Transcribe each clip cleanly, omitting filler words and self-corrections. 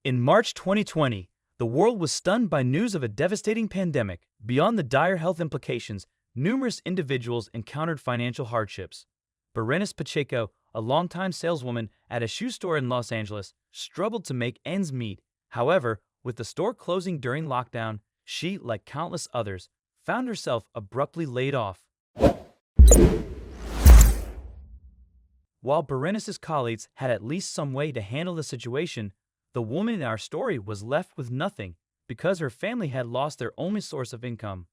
In March 2020, the world was stunned by news of a devastating pandemic. Beyond the dire health implications, numerous individuals encountered financial hardships. Berenice Pacheco, a longtime saleswoman at a shoe store in Los Angeles, struggled to make ends meet. However, with the store closing during lockdown, she, like countless others, found herself abruptly laid off. While Berenice's colleagues had at least some way to handle the situation, the woman in our story was left with nothing because her family had lost their only source of income.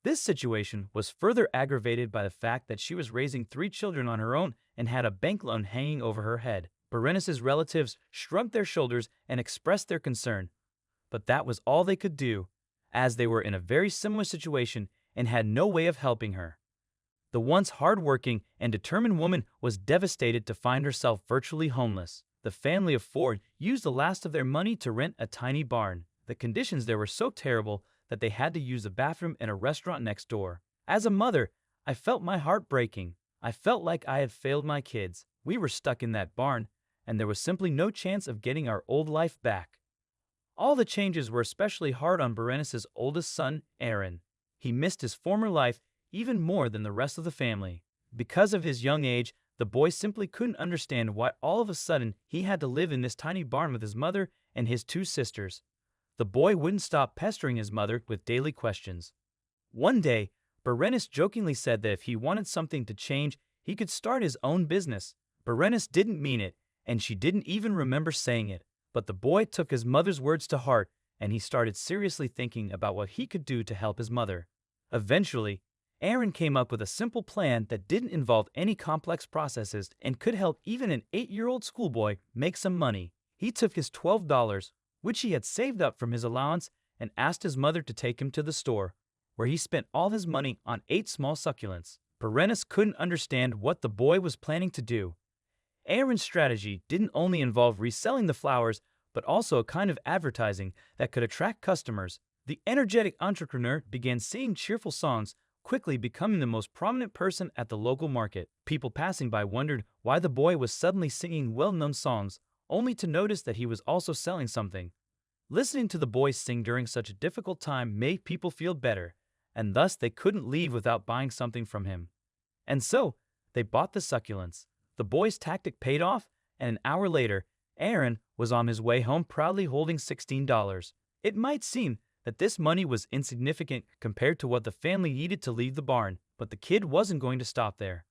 This situation was further aggravated by the fact that she was raising 3 children on her own and had a bank loan hanging over her head. Berenice's relatives shrugged their shoulders and expressed their concern, but that was all they could do, as they were in a very similar situation and had no way of helping her. The once hard-working and determined woman was devastated to find herself virtually homeless. The family of 4 used the last of their money to rent a tiny barn. The conditions there were so terrible that they had to use a bathroom in a restaurant next door. As a mother, I felt my heart breaking. I felt like I had failed my kids. We were stuck in that barn, and there was simply no chance of getting our old life back. All the changes were especially hard on Berenice's oldest son, Aaron. He missed his former life even more than the rest of the family. Because of his young age, the boy simply couldn't understand why all of a sudden he had to live in this tiny barn with his mother and his 2 sisters. The boy wouldn't stop pestering his mother with daily questions. One day, Berenice jokingly said that if he wanted something to change, he could start his own business. Berenice didn't mean it, and she didn't even remember saying it. But the boy took his mother's words to heart, and he started seriously thinking about what he could do to help his mother. Eventually, Aaron came up with a simple plan that didn't involve any complex processes and could help even an 8-year-old schoolboy make some money. He took his $12, which he had saved up from his allowance, and asked his mother to take him to the store, where he spent all his money on 8 small succulents. Berenice couldn't understand what the boy was planning to do. Aaron's strategy didn't only involve reselling the flowers, but also a kind of advertising that could attract customers. The energetic entrepreneur began singing cheerful songs, quickly becoming the most prominent person at the local market. People passing by wondered why the boy was suddenly singing well-known songs, only to notice that he was also selling something. Listening to the boy sing during such a difficult time made people feel better, and thus they couldn't leave without buying something from him. And so, they bought the succulents. The boy's tactic paid off, and an hour later, Aaron was on his way home proudly holding $16. It might seem that this money was insignificant compared to what the family needed to leave the barn, but the kid wasn't going to stop there.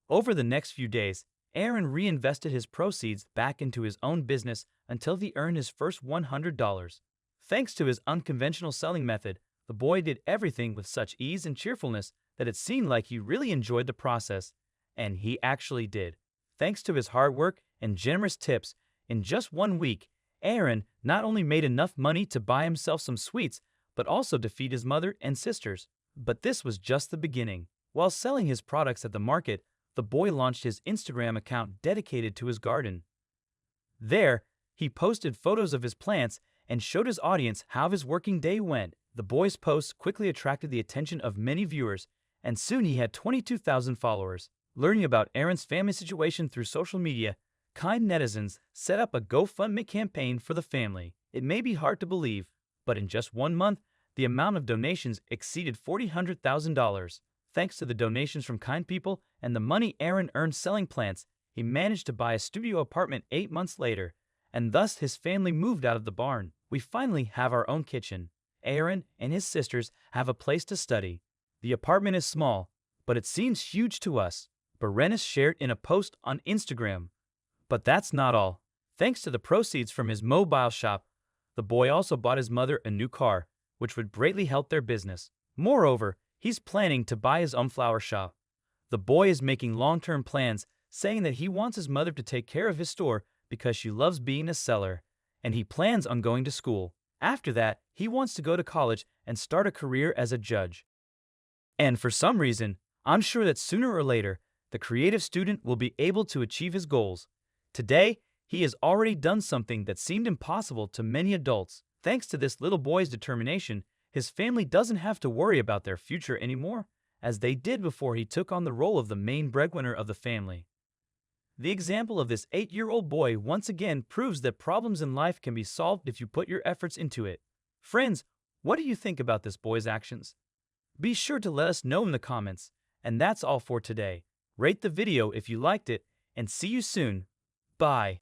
Over the next few days, Aaron reinvested his proceeds back into his own business until he earned his first $100. Thanks to his unconventional selling method, the boy did everything with such ease and cheerfulness that it seemed like he really enjoyed the process, and he actually did. Thanks to his hard work and generous tips, in just 1 week, Aaron not only made enough money to buy himself some sweets, but also to feed his mother and sisters. But this was just the beginning. While selling his products at the market, the boy launched his Instagram account dedicated to his garden. There, he posted photos of his plants and showed his audience how his working day went. The boy's posts quickly attracted the attention of many viewers, and soon he had 22,000 followers. Learning about Aaron's family situation through social media, kind netizens set up a GoFundMe campaign for the family. It may be hard to believe, but in just 1 month, the amount of donations exceeded $400,000. Thanks to the donations from kind people and the money Aaron earned selling plants, he managed to buy a studio apartment 8 months later, and thus his family moved out of the barn. We finally have our own kitchen. Aaron and his sisters have a place to study. The apartment is small, but it seems huge to us, Berenice shared in a post on Instagram. But that's not all. Thanks to the proceeds from his mobile shop, the boy also bought his mother a new car, which would greatly help their business. Moreover, he's planning to buy his own flower shop. The boy is making long-term plans, saying that he wants his mother to take care of his store because she loves being a seller, and he plans on going to school. After that, he wants to go to college and start a career as a judge. And for some reason, I'm sure that sooner or later, the creative student will be able to achieve his goals. Today, he has already done something that seemed impossible to many adults. Thanks to this little boy's determination, his family doesn't have to worry about their future anymore, as they did before he took on the role of the main breadwinner of the family. The example of this 8-year-old boy once again proves that problems in life can be solved if you put your efforts into it. Friends, what do you think about this boy's actions? Be sure to let us know in the comments. And that's all for today. Rate the video if you liked it, and see you soon. Bye.